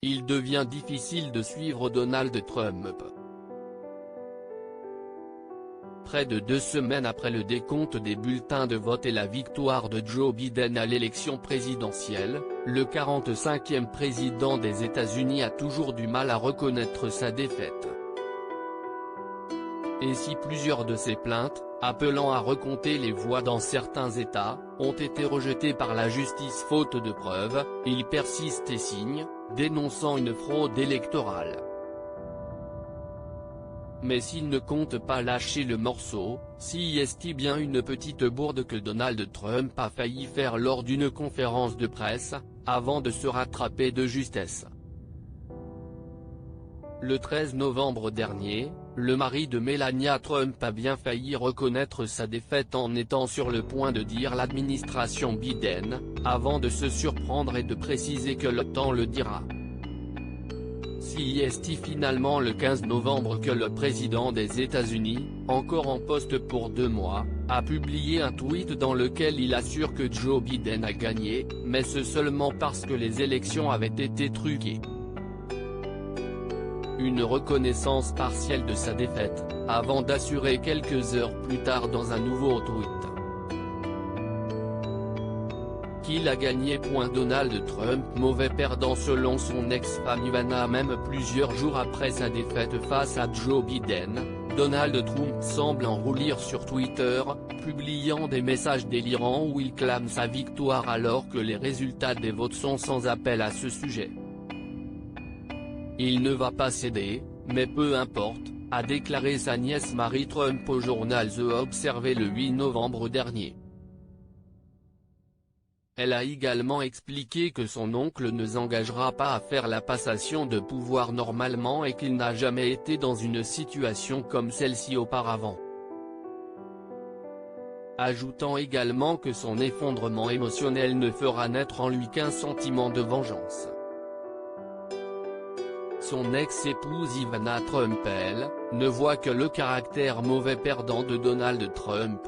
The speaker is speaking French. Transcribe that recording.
il devient difficile de suivre Donald Trump. Près de 2 semaines après le décompte des bulletins de vote et la victoire de Joe Biden à l'élection présidentielle, le 45e président des États-Unis a toujours du mal à reconnaître sa défaite. Et si plusieurs de ses plaintes, appelant à recompter les voix dans certains États, ont été rejetées par la justice faute de preuves, il persiste et signe, dénonçant une fraude électorale. Mais s'il ne compte pas lâcher le morceau, si est bien une petite bourde que Donald Trump a failli faire lors d'une conférence de presse, avant de se rattraper de justesse. Le 13 novembre dernier, le mari de Melania Trump a bien failli reconnaître sa défaite en étant sur le point de dire l'administration Biden, avant de se surprendre et de préciser que le temps le dira. Si est finalement le 15 novembre que le président des États-Unis, encore en poste pour 2 mois, a publié un tweet dans lequel il assure que Joe Biden a gagné, mais ce seulement parce que les élections avaient été truquées. Une reconnaissance partielle de sa défaite, avant d'assurer quelques heures plus tard dans un nouveau tweet qu'il a gagné. Donald Trump mauvais perdant selon son ex-femme Ivana. Même plusieurs jours après sa défaite face à Joe Biden, Donald Trump semble en roulir sur Twitter, publiant des messages délirants où il clame sa victoire alors que les résultats des votes sont sans appel à ce sujet. Il ne va pas céder, mais peu importe, a déclaré sa nièce Mary Trump au journal The Observer le 8 novembre dernier. Elle a également expliqué que son oncle ne s'engagera pas à faire la passation de pouvoir normalement et qu'il n'a jamais été dans une situation comme celle-ci auparavant. Ajoutant également que son effondrement émotionnel ne fera naître en lui qu'un sentiment de vengeance. Son ex-épouse Ivana Trump, elle, ne voit que le caractère mauvais perdant de Donald Trump.